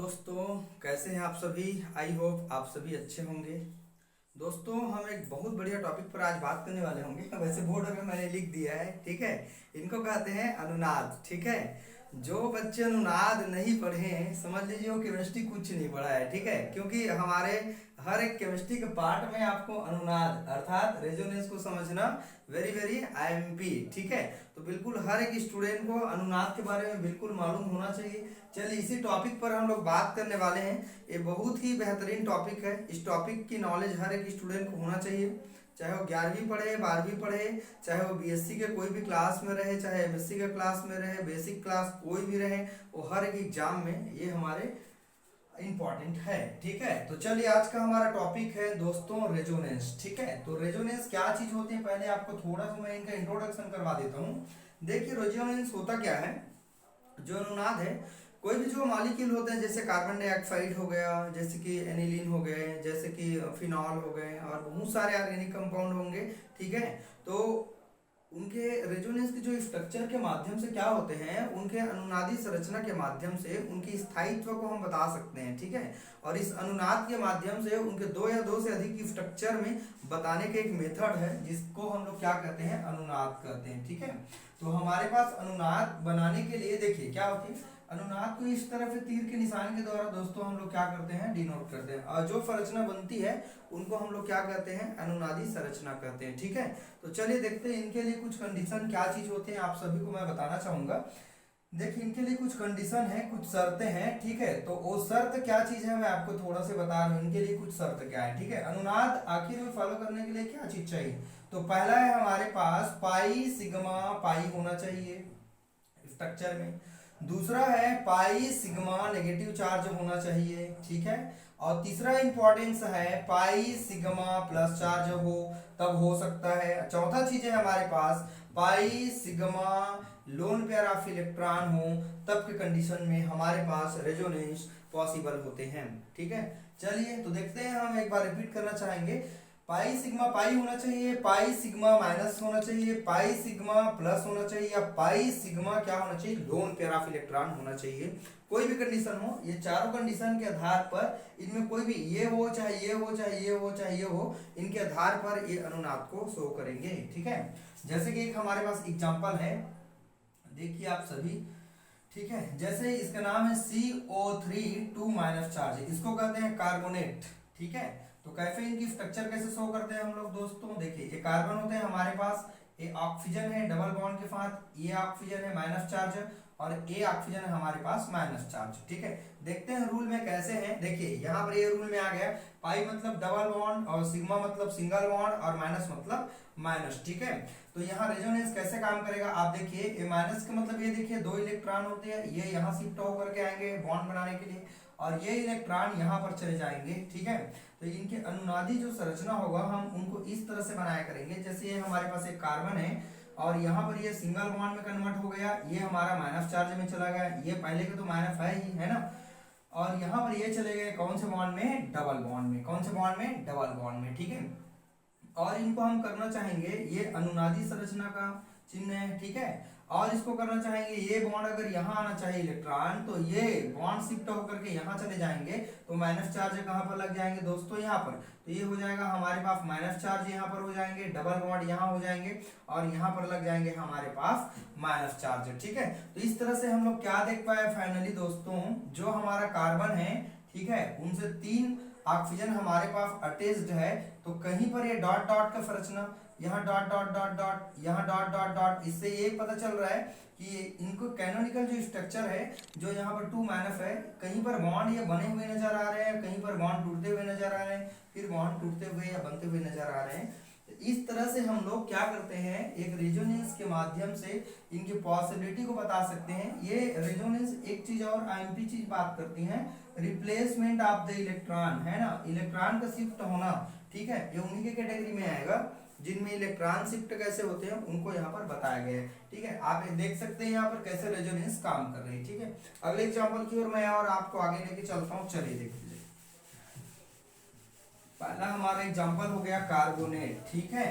दोस्तों, कैसे हैं आप सभी। आई होप आप सभी अच्छे होंगे। दोस्तों, हम एक बहुत बढ़िया टॉपिक पर आज बात करने वाले होंगे। वैसे बोर्ड में मैंने लिख दिया है, ठीक है। इनको कहते हैं अनुनाद, ठीक है। जो बच्चे अनुनाद नहीं पढ़े हैं, समझ लीजिए वो केमिस्ट्री कुछ नहीं पढ़ा है, ठीक है। क्योंकि हमारे हर एक केमिस्ट्री के पार्ट में आपको अनुनाद अर्थात रेजोनेंस को समझना वेरी वेरी आईएमपी, ठीक है। तो बिल्कुल हर एक स्टूडेंट को अनुनाद के बारे में बिल्कुल मालूम होना चाहिए। चलिए, इसी टॉपिक पर हम लोग बात करने वाले हैं। ये बहुत ही बेहतरीन टॉपिक है। इस टॉपिक की नॉलेज हर एक स्टूडेंट को होना चाहिए, चाहे वो 11वीं पढ़े, 12वीं पढ़े, चाहे वो बीएससी के कोई भी क्लास में रहे, चाहे एमएससी के क्लास में रहे, बेसिक क्लास कोई भी रहे, वो हर एक एग्जाम में ये हमारे इम्पॉर्टेंट है, ठीक है। तो चलिए, आज का हमारा टॉपिक है दोस्तों रेजोनेंस, ठीक है। तो रेजोनेंस क्या चीज होती है, पहले आपको थोड़ा सा मैं इनका इंट्रोडक्शन करवा देता हूँ। देखिए, रेजोनेंस होता क्या है। जो अनुनाद है, कोई भी जो मॉलिक्यूल होते हैं, जैसे कार्बन डाइऑक्साइड हो गया, जैसे कि एनिलीन हो गए, जैसे कि फिनॉल हो गए, और बहुत सारे ऑर्गेनिक कंपाउंड होंगे, ठीक है। तो उनके रेजोनेंस के जो स्ट्रक्चर के माध्यम से क्या होते हैं, उनके अनुनादी संरचना के माध्यम से उनकी स्थायित्व को हम बता सकते हैं, ठीक है। और इस अनुनाद के माध्यम से उनके दो या दो से अधिक की स्ट्रक्चर में बताने का एक मेथड है, जिसको हम लोग क्या कहते हैं, अनुनाद कहते हैं, ठीक है। तो हमारे पास अनुनाद बनाने के लिए देखिए क्या होती है। अनुनाद को इस तरह से तीर के निशान के द्वारा दोस्तों हम लोग क्या करते हैं, डिनोट करते हैं। और जो संरचना बनती है उनको हम लोग क्या कहते हैं, अनुनादी संरचना कहते हैं, ठीक है। तो चलिए देखते हैं इनके लिए कुछ कंडीशन क्या चीज होते हैं, आप सभी को मैं बताना चाहूंगा। देखिए, इनके लिए कुछ कंडीशन है, कुछ शर्तें हैं, ठीक है। तो वो शर्त क्या चीज है, मैं आपको थोड़ा से बता रहा हूँ। इनके लिए कुछ शर्त क्या है, ठीक है। अनुनाद आखिर में फॉलो करने के लिए क्या चीज चाहिए। तो पहला है हमारे पास पाई सिग्मा पाई होना चाहिए स्ट्रक्चर में। दूसरा है पाई सिग्मा नेगेटिव चार्ज होना चाहिए, ठीक है। और तीसरा इंपॉर्टेंस है पाई सिग्मा प्लस चार्ज हो, तब हो सकता है। चौथा चीज है हमारे पास pi sigma lone pair of electron हो, तब के कंडीशन में हमारे पास रेजोनेंस पॉसिबल होते हैं, ठीक है। चलिए, तो देखते हैं, हम एक बार रिपीट करना चाहेंगे। पाई सिग्मा पाई होना चाहिए, पाई सिग्मा माइनस होना चाहिए, पाई सिग्मा प्लस होना चाहिए, या पाई सिग्मा क्या होना चाहिए, लोन पेयर ऑफ इलेक्ट्रॉन होना चाहिए। कोई भी कंडीशन हो, ये चारों कंडीशन के आधार पर इनमें कोई भी ये हो, चाहे ये हो, चाहे ये हो, चाहे ये हो, इनके आधार पर ये अनुनाद को शो करेंगे, ठीक है। जैसे कि एक हमारे पास एग्जांपल है, देखिए आप सभी, ठीक है। जैसे इसका नाम है CO3 चार्ज, इसको कहते हैं कार्बोनेट, ठीक है। तो कैसे इनकी स्ट्रक्चर कैसे शो करते हैं हम लोग दोस्तों, देखिए ये कार्बन होते हैं हमारे पास, ये ऑक्सीजन है डबल बॉन्ड के साथ, ये ऑक्सीजन है माइनस चार्ज, और ये ऑक्सीजन है हमारे पास माइनस चार्ज, ठीक है। देखते हैं रूल में कैसे है। देखिए यहाँ पर ये रूल में आ गया, पाई मतलब डबल बॉन्ड, और सिग्मा मतलब सिंगल बॉन्ड, और माइनस मतलब माइनस, ठीक है। तो यहाँ रेजोनेंस कैसे काम करेगा, आप देखिए, ये माइनस का मतलब ये देखिए दो इलेक्ट्रॉन होते हैं, ये यहाँ शिफ्ट होकर के आएंगे बॉन्ड बनाने के लिए, और ये इलेक्ट्रॉन यहाँ पर चले जाएंगे, ठीक है। तो इनके अनुनादी जो संरचना होगा, हम उनको इस तरह से बनाया करेंगे। जैसे ये हमारे पास एक कार्बन है, और यहाँ पर ये सिंगल बॉन्ड में कन्वर्ट हो गया, ये हमारा माइनस चार्ज में चला गया, ये पहले के तो माइनस है ही, है ना। और यहाँ पर ये चले गए कौन से बॉन्ड में, डबल बॉन्ड में। कौन से बॉन्ड में, डबल बॉन्ड में, ठीक है। और इनको हम करना चाहेंगे, ये अनुनादी संरचना का चिन्ह है, ठीक है। और इसको करना चाहेंगे, ये बॉन्ड अगर यहाँ आना चाहिए इलेक्ट्रॉन, तो ये बॉन्ड शिफ्ट होकर के यहाँ चले जाएंगे, तो माइनस चार्ज कहाँ पर लग जाएंगे दोस्तों, यहाँ पर। तो ये हो जाएगा हमारे पास माइनस चार्ज, यहाँ पर हो जाएंगे, डबल बॉन्ड यहाँ हो जाएंगे, और यहाँ पर लग जाएंगे हमारे पास माइनस चार्ज, ठीक है। तो इस तरह से हम लोग क्या देख पाए फाइनली दोस्तों, जो हमारा कार्बन है, ठीक है, उनसे 3 ऑक्सीजन हमारे पास अटैच्ड है, तो कहीं पर ये डॉट डॉट का संरचना, यहाँ डॉट डॉट डॉट डॉट, यहाँ डॉट डॉट डॉट, इससे ये पता चल रहा है कि इनको कैनोनिकल जो स्ट्रक्चर है, जो यहाँ पर 2 माइनस है, कहीं पर बॉन्ड ये बने हुए नजर आ रहे हैं, कहीं पर बॉन्ड टूटते हुए नजर आ रहे हैं, फिर बॉन्ड टूटते हुए या बनते हुए नजर आ रहे हैं। इस तरह से हम लोग क्या करते हैं, एक रेजोनेंस के माध्यम से इनकी पॉसिबिलिटी को बता सकते हैं। ये रेजोनेंस एक चीज और आईएमपी चीज बात करती है, रिप्लेसमेंट ऑफ द इलेक्ट्रॉन, है ना, इलेक्ट्रॉन का शिफ्ट होना, ठीक है। ये उन्हीं के कैटेगरी में आएगा जिनमें इलेक्ट्रॉन शिफ्ट कैसे होते हैं, उनको यहाँ पर बताया गया है, ठीक है। आप देख सकते हैं यहाँ पर कैसे रेजोनेंस काम कर रही है, ठीक है। अगले एग्जाम्पल की ओर मैं और आपको आगे लेके चलता हूँ, चलिए देखिए। पहला हमारा एग्जाम्पल हो गया कार्बोनेट, ठीक है।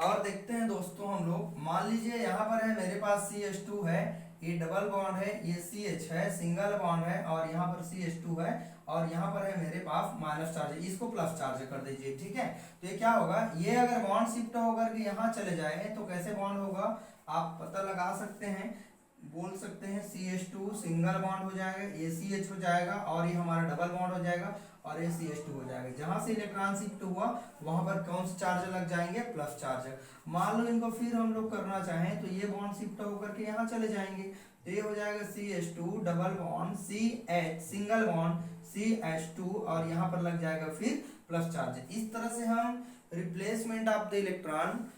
और देखते हैं दोस्तों हम लोग, मान लीजिए यहाँ पर है मेरे पास CH2 है, ये डबल बॉन्ड है, ये CH है, सिंगल बॉन्ड है, और यहाँ पर CH2 है, और यहाँ पर है मेरे पास माइनस चार्ज है, इसको प्लस चार्ज कर दीजिए। ठीक है, तो ये क्या होगा, ये अगर बॉन्ड शिफ्ट होकर के यहाँ चले जाए तो कैसे बॉन्ड होगा आप पता लगा सकते हैं, बोल सकते हैं CH2 सिंगल बॉन्ड हो जाएगा, ये CH हो जाएगा, और ये हमारा डबल बॉन्ड हो जाएगा, और ये CH2 हो जाएगा। जहां से इलेक्ट्रॉन शिफ्ट हुआ वहां पर कौन से चार्ज लग जाएंगे, प्लस चार्ज। मान लो इनको फिर हम लोग करना चाहें तो ये बॉन्ड शिफ्ट होकर के यहाँ चले जाएंगे, तो ये हो जाएगा CH2 double bond CH single bond CH2, और यहाँ पर लग जाएगा फिर प्लस चार्ज। इस तरह से हम replacement of the electron,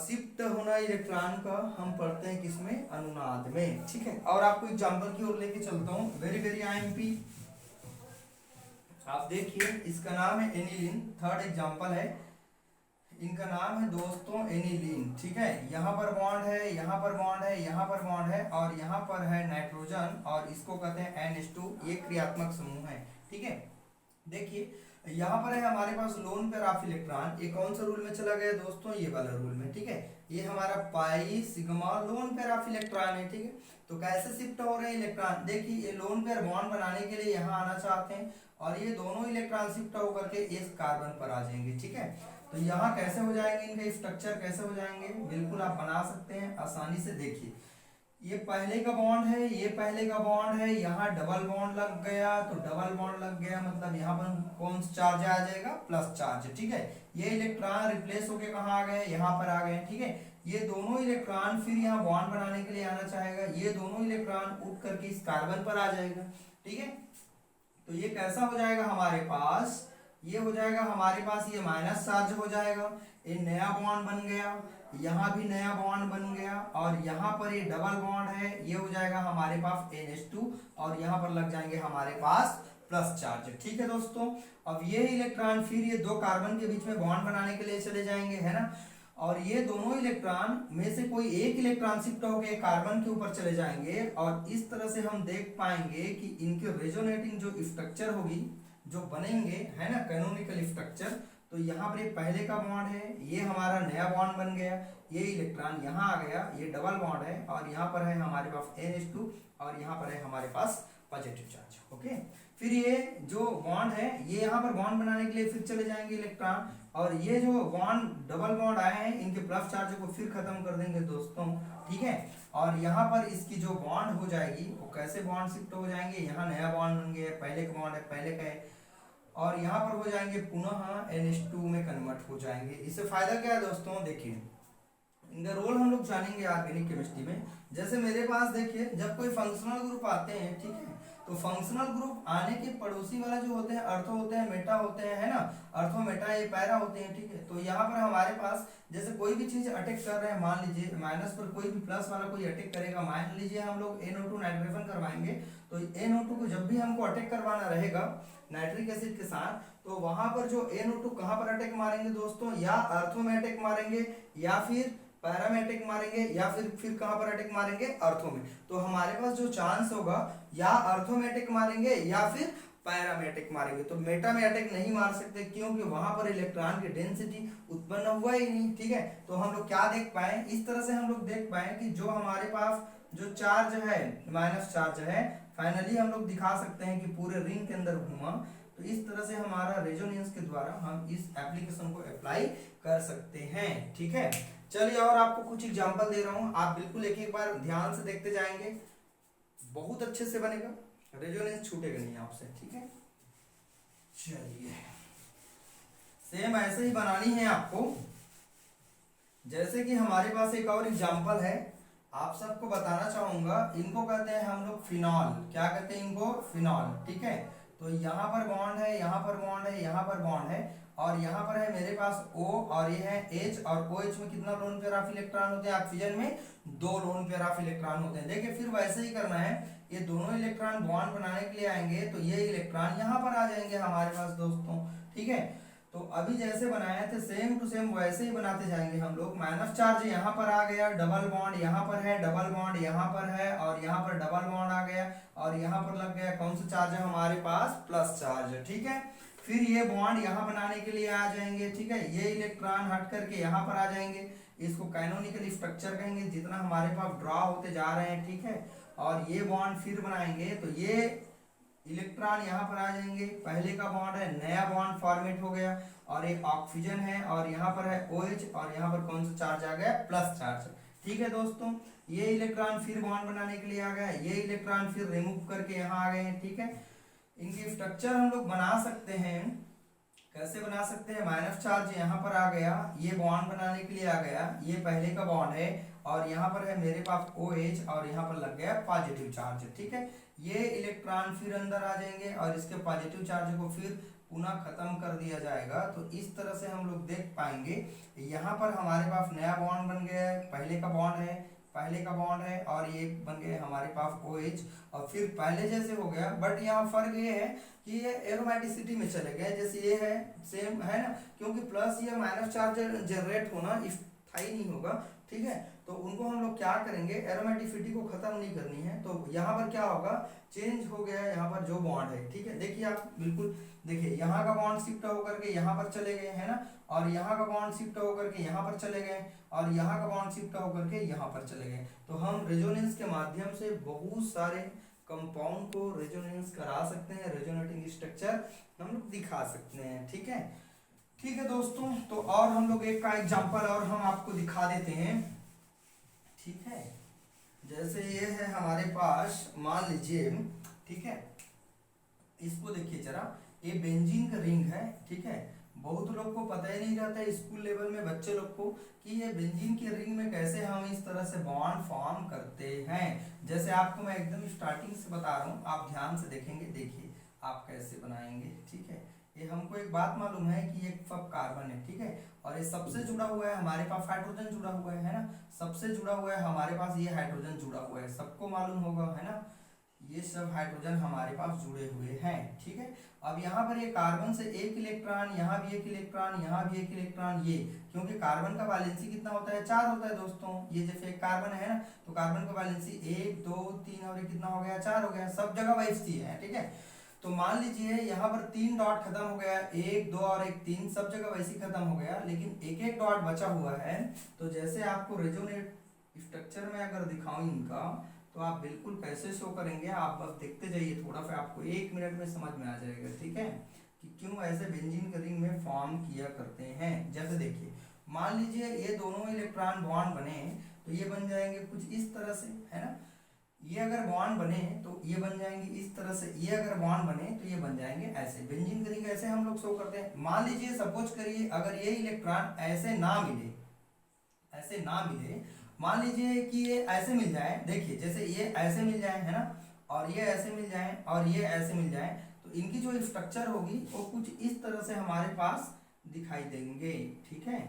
shift होना इलेक्ट्रॉन का हम पढ़ते हैं किसमें, अनुनाद में। ठीक है, और आपको एग्जांपल की ओर लेके चलता हूँ, वेरी वेरी IMP। आप देखिए इसका नाम है एनिलीन, थर्ड एग्जांपल है, इनका नाम है दोस्तों एनिलीन। ठीक है, यहाँ पर बॉन्ड है, यहाँ पर बॉन्ड है, यहाँ पर बॉन्ड है, और यहाँ पर है नाइट्रोजन, और इसको कहते हैं NH2, ये क्रियात्मक समूह है। ठीक है, देखिए यहाँ पर है हमारे पास लोन पेयर ऑफ इलेक्ट्रॉन, ये कौन सा रूल में चला गया दोस्तों, ये वाला रूल में। ठीक है, ये हमारा पाई sigma lone pair of electron है। ठीक है, तो कैसे शिफ्ट हो रहे हैं इलेक्ट्रॉन, देखिए ये लोन पेयर बॉन्ड बनाने के लिए यहाँ आना चाहते हैं, और ये दोनों इलेक्ट्रॉन शिफ्ट होकर के इस कार्बन पर आ जाएंगे। ठीक है, तो यहाँ कैसे हो जाएंगे, इनके स्ट्रक्चर कैसे हो जाएंगे, बिल्कुल आप बना सकते हैं आसानी से। देखिए ये पहले का बॉन्ड है, ये पहले का बॉन्ड है, यहाँ डबल बॉन्ड लग गया, तो डबल बॉन्ड लग गया मतलब यहाँ पर कौन सा चार्ज आ जाएगा, प्लस चार्ज। ठीक है, ये इलेक्ट्रॉन रिप्लेस होके कहाँ आ गए, यहाँ पर आ गए। ठीक है, ये दोनों इलेक्ट्रॉन फिर यहाँ बॉन्ड बनाने के लिए आना चाहेगा, ये दोनों इलेक्ट्रॉन उठ करके इस कार्बन पर आ जाएगा। ठीक है, तो ये कैसा हो जाएगा हमारे पास, ये हो जाएगा हमारे पास, ये माइनस चार्ज हो जाएगा, ये नया बॉन्ड बन गया, यहाँ भी नया बॉन्ड बन गया, और यहाँ पर ये डबल बॉन्ड है, ये हो जाएगा हमारे पास NH2, और यहाँ पर लग जाएंगे हमारे पास प्लस चार्ज। ठीक है दोस्तों, अब ये इलेक्ट्रॉन फिर ये दो कार्बन के बीच में बॉन्ड बनाने के लिए चले जाएंगे, है ना, और ये दोनों इलेक्ट्रॉन में से कोई एक इलेक्ट्रॉन शिफ्ट होकर कार्बन के ऊपर चले जाएंगे, और इस तरह से हम देख पाएंगे कि इनके रेजोनेटिंग जो स्ट्रक्चर होगी, जो बनेंगे, है ना, कैनोनिकल स्ट्रक्चर। तो यहाँ पर ये पहले का बॉन्ड है, ये हमारा नया बॉन्ड बन गया, ये इलेक्ट्रॉन यहाँ आ गया, ये डबल बॉन्ड है, और यहाँ पर है हमारे पास NH2, और यहाँ पर है हमारे पास पॉजिटिव चार्ज। ओके, फिर ये जो बॉन्ड है ये यहाँ पर बॉन्ड बनाने के लिए फिर चले जाएंगे इलेक्ट्रॉन, और ये जो बॉन्ड डबल बॉन्ड आए हैं इनके प्लस चार्ज को फिर खत्म कर देंगे दोस्तों। ठीक है, और यहाँ पर इसकी जो बॉन्ड हो जाएगी वो कैसे बॉन्ड शिफ्ट हो जाएंगे, यहाँ नया बॉन्ड बन गया, पहले का बॉन्ड है, पहले का है, और यहाँ पर हो जाएंगे पुनः NH2 में कन्वर्ट हो जाएंगे। इससे फायदा क्या है दोस्तों, देखिए इनका रोल हम लोग जानेंगे ऑर्गेनिक केमिस्ट्री में। जैसे मेरे पास देखिए जब कोई फंक्शनल ग्रुप आते हैं, ठीक है, तो फंक्शनल ग्रुप आने के पड़ोसी वाला जो होते हैं अर्थो होते हैं, मेटा होते हैं, है ना, अर्थो मेटा ये पैरा होते हैं। ठीक है, तो यहाँ पर हमारे पास जैसे कोई भी चीज अटैक कर रहे हैं, मान लीजिए माइनस पर कोई भी प्लस वाला कोई अटैक करेगा, मान लीजिए हम लोग NO2 नाइट्रेशन करवाएंगे, तो NO2 को जब भी हमको अटैक करवाना रहेगा नाइट्रिक एसिड के साथ, तो वहां पर जो NO2 कहाँ पर अटैक मारेंगे दोस्तों, या अर्थो में अटैक मारेंगे, या फिर पैरा में अटैक मारेंगे, या फिर कहां पर अटैक मारेंगे, अर्थो में। तो हमारे पास जो चांस होगा या अर्थो में अटैक मारेंगे या फिर पैरा में अटैक मारेंगे, तो मेटा में अटैक नहीं मार सकते क्योंकि वहां पर इलेक्ट्रॉन की डेंसिटी उत्पन्न हुआ ही नहीं। ठीक है, तो हम लोग क्या देख पाए, इस तरह से हम लोग देख पाए कि जो हमारे पास जो चार्ज है माइनस चार्ज है, फाइनली हम लोग दिखा सकते हैं कि पूरे रिंग के अंदर घूमा। तो इस तरह से हमारा रेजोनेंस के द्वारा हम इस एप्लीकेशन को अप्लाई कर सकते हैं। ठीक है, चलिए और आपको कुछ एग्जांपल दे रहा हूं, आप बिल्कुल एक एक बार ध्यान से देखते जाएंगे, बहुत अच्छे से बनेगा, रेजोनेंस छूटेगा नहीं आपसे। ठीक है, चलिए सेम ऐसे ही बनानी है आपको। जैसे कि हमारे पास एक और एग्जांपल है, आप सबको बताना चाहूंगा, इनको कहते हैं हम लोग फिनॉल, क्या कहते हैं इनको, फिनॉल। ठीक है, तो यहाँ पर बॉन्ड है, यहाँ पर बॉन्ड है, यहाँ पर बॉन्ड है, और यहाँ पर है मेरे पास O, और ये है H, और OH में कितना लोन पेयर ऑफ इलेक्ट्रॉन होते हैं, ऑक्सीजन में 2 लोन पेयर ऑफ इलेक्ट्रॉन होते हैं। देखिए फिर वैसे ही करना है, ये दोनों इलेक्ट्रॉन बॉन्ड बनाने के लिए आएंगे, तो ये इलेक्ट्रॉन यहाँ पर आ जाएंगे हमारे पास दोस्तों। ठीक है, तो अभी जैसे बनाए थे सेम टू सेम वैसे ही बनाते जाएंगे हम लोग। माइनस चार्ज यहाँ पर आ गया, डबल बॉन्ड यहाँ पर है, डबल बॉन्ड यहाँ पर है, और यहाँ पर डबल बॉन्ड आ गया, और यहाँ पर लग गया कौन सा चार्ज है हमारे पास, प्लस चार्ज। ठीक है, फिर ये बॉन्ड यहाँ बनाने के लिए आ जाएंगे। ठीक है, ये इलेक्ट्रॉन हट करके यहाँ पर आ जाएंगे, इसको कैनोनिकल स्ट्रक्चर कहेंगे, जितना हमारे पास ड्रॉ होते जा रहे हैं, ठीक है। और ये बॉन्ड फिर बनाएंगे तो ये इलेक्ट्रॉन यहाँ पर आ जाएंगे, पहले का बॉन्ड है, नया बॉन्ड फॉर्मेट हो गया, और एक ऑक्सीजन है, और यहाँ पर है OH, और यहाँ पर कौन सा चार्ज आ गया, प्लस चार्ज। ठीक है दोस्तों, ये इलेक्ट्रॉन फिर बॉन्ड बनाने के लिए आ गया, ये इलेक्ट्रॉन फिर रिमूव करके यहाँ आ गए हैं, ठीक है। इनके स्ट्रक्चर हम लोग बना सकते हैं, कैसे बना सकते हैं, माइनस चार्ज यहाँ पर आ गया, ये बॉन्ड बनाने के लिए आ गया, ये पहले का बॉन्ड है, और यहाँ पर है मेरे पास OH, और यहाँ पर लग गया पॉजिटिव चार्ज, ठीक है। ये इलेक्ट्रॉन फिर अंदर आ जाएंगे और इसके पॉजिटिव चार्ज को फिर पुनः खत्म कर दिया जाएगा। तो इस तरह से हम लोग देख पाएंगे, यहाँ पर हमारे पास नया बॉन्ड बन गया है, पहले का बॉन्ड है, पहले का बॉन्ड है, और ये बन गए हमारे पास OH, और फिर पहले जैसे हो गया, बट यहाँ फर्क ये है कि ये एरोमेटिसिटी में चले गए, जैसे ये है सेम है ना, क्योंकि प्लस या माइनस चार्ज जनरेट होना स्थायी नहीं होगा, ठीक है। तो उनको हम लोग क्या करेंगे, एरोमेटिसिटी को खत्म नहीं करनी है, तो यहाँ पर क्या होगा, चेंज हो गया यहाँ पर जो बॉन्ड है, ठीक है। देखिए आप बिल्कुल देखिए, यहाँ का बॉन्ड शिफ्ट होकर के यहाँ पर चले गए है ना, और यहाँ का बॉन्ड शिफ्ट होकर के यहाँ पर चले गए, और यहाँ का बॉन्ड शिफ्ट होकर के यहाँ पर चले गए। तो हम रेजोनेंस के माध्यम से बहुत सारे कंपाउंड को रेजोनेंस करा सकते हैं, रेजोनेटिंग स्ट्रक्चर हम लोग दिखा सकते हैं, ठीक है। ठीक है दोस्तों, तो और हम लोग एक का एग्जांपल और हम आपको दिखा देते हैं, ठीक है। जैसे ये है हमारे पास, मान लीजिए, ठीक है, इसको देखिए जरा, ये बेंजीन का रिंग है, ठीक है। बहुत लोग को पता ही नहीं रहता है स्कूल लेवल में बच्चे लोग को कि ये बेंजीन के रिंग में कैसे हम इस तरह से बॉन्ड फॉर्म करते हैं। जैसे आपको मैं एकदम स्टार्टिंग से बता रहा हूँ, आप ध्यान से देखेंगे, देखिए आप कैसे बनाएंगे, ठीक है। ये हमको एक बात मालूम है कि ये सब कार्बन है, ठीक है, और ये सबसे जुड़ा हुआ है, हमारे पास हाइड्रोजन जुड़ा हुआ है ना, सबसे जुड़ा हुआ है हमारे पास, ये हाइड्रोजन जुड़ा हुआ है, सबको मालूम होगा है ना, ये सब हाइड्रोजन हमारे पास जुड़े हुए हैं, ठीक है। अब यहाँ पर ये कार्बन से एक इलेक्ट्रॉन, यहाँ भी एक इलेक्ट्रॉन, यहाँ भी एक इलेक्ट्रॉन, ये क्योंकि कार्बन का वैलेंसी कितना होता है, 4 होता है दोस्तों। ये जैसे एक कार्बन है ना, तो कार्बन का वैलेंसी 1 2 3 और ये कितना हो गया, 4 हो गया, सब जगह वैसे है, ठीक है। तो मान लीजिए यहाँ पर 3 डॉट खत्म हो गया, 1 2 और 1 3, सब जगह वैसे ही खत्म हो गया, लेकिन एक एक डॉट बचा हुआ है। तो जैसे आपको रेजोनेट स्ट्रक्चर में अगर दिखाऊं इनका, तो आप बिल्कुल कैसे शो करेंगे, आप बस देखते जाइए, थोड़ा सा आपको 1 मिनट में समझ में आ जाएगा, ठीक है, कि क्यों ऐसे बेंजीन के रिंग में फॉर्म किया करते हैं। जैसे देखिए, मान लीजिए ये दोनों इलेक्ट्रॉन बॉन्ड बने, तो ये बन जाएंगे कुछ इस तरह से, है ना। ये अगर बॉन्ड बने तो ये बन जाएंगे इस तरह से, ये अगर बॉन्ड बने तो ये बन जाएंगे ऐसे। बेंजीन के रिंग ऐसे हम लोग शो करते हैं। मान लीजिए, सपोज करिए, अगर ये इलेक्ट्रॉन ऐसे ना मिले, ऐसे ना मिले, मान लीजिए कि ये ऐसे मिल जाए, देखिए जैसे ये ऐसे मिल जाए, है ना, और ये ऐसे मिल जाए, और ये ऐसे मिल जाए, तो इनकी जो स्ट्रक्चर होगी वो कुछ इस तरह से हमारे पास दिखाई देंगे, ठीक है,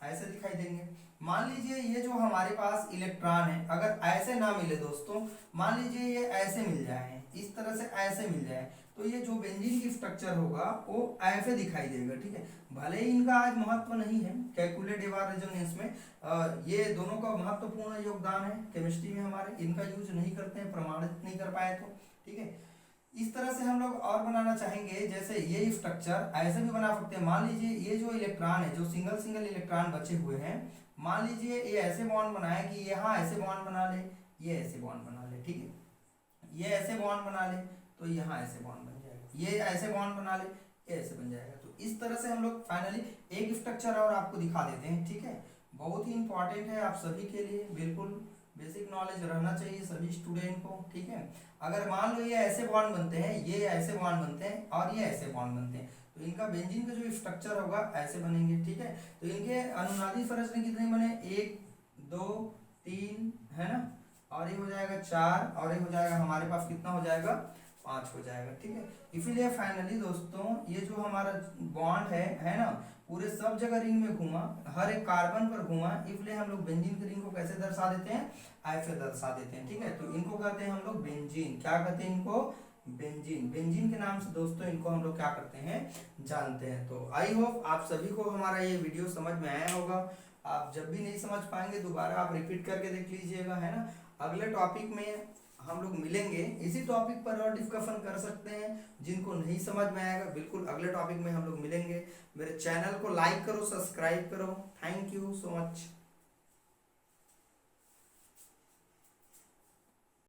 ऐसे दिखाई देंगे। मान लीजिए ये जो हमारे पास इलेक्ट्रॉन है, अगर ऐसे ना मिले दोस्तों, मान लीजिए ये ऐसे मिल जाए, इस तरह से ऐसे मिल जाए, तो ये जो बेंजीन की स्ट्रक्चर होगा वो ऐसे दिखाई देगा, ठीक है। भले ही इनका आज महत्व नहीं है कैलकुलेट एवार रेजोनेंस में, ये दोनों का महत्वपूर्ण योगदान है केमिस्ट्री में हमारे, इनका यूज नहीं करते हैं, प्रमाणित नहीं कर पाए तो, ठीक है। इस तरह से हम लोग और बनाना चाहेंगे, जैसे ये स्ट्रक्चर ऐसे भी बना सकते हैं। मान लीजिए ये जो इलेक्ट्रॉन है, जो सिंगल सिंगल इलेक्ट्रॉन बचे हुए हैं, मान लीजिए ये ऐसे बॉन्ड बनाए कि यहाँ ऐसे बॉन्ड बना ले, ये ऐसे बॉन्ड बना ले, ठीक है, ये ऐसे बॉन्ड बना ले, तो यहाँ ऐसे बॉन्ड बन जाएगा, ये ऐसे बॉन्ड बना ले, ये ऐसे बन जाएगा। तो इस तरह से हम लोग फाइनली एक स्ट्रक्चर और आपको दिखा देते हैं, ठीक है। बहुत ही इंपॉर्टेंट है आप सभी के लिए, बिल्कुल बेसिक नॉलेज रहना चाहिए सभी स्टूडेंट को, ठीक है। अगर मान लो ये ऐसे बॉन्ड बनते हैं, ये ऐसे बॉन्ड बनते हैं, और ये ऐसे बॉन्ड बनते हैं, तो इनका बेंजीन का जो स्ट्रक्चर होगा ऐसे बनेंगे, ठीक है। तो इनके अनुनादी संरचना कितने बने, 1 2 3, है ना, और ये हो जाएगा 4, और ये हो जाएगा हमारे पास कितना हो जाएगा, 5 हो जाएगा, ठीक है। इसीलिए फाइनली दोस्तों ये जो हमारा बॉन्ड है ना, पूरे सब जगह रिंग में घूमा, हर एक कार्बन पर घूमा, इसलिए हम लोग बेंजीन के रिंग को कैसे दर्शा देते हैं, ऐसे दर्शा देते हैं, ठीक है। तो इनको कहते हैं हम लोग बेंजीन, क्या कहते हैं इनको, बेंजीन। बेंजीन के नाम से दोस्तों इनको हम लोग क्या करते हैं, जानते हैं। तो आई होप आप सभी को हमारा ये वीडियो समझ में आया होगा। आप जब भी नहीं समझ पाएंगे दोबारा आप रिपीट करके देख लीजिएगा, है ना। अगले टॉपिक में हम लोग मिलेंगे, इसी टॉपिक पर और डिस्कशन कर सकते हैं। जिनको नहीं समझ में आएगा बिल्कुल अगले टॉपिक में हम लोग मिलेंगे। मेरे चैनल को लाइक करो, सब्सक्राइब करो। Thank you so much.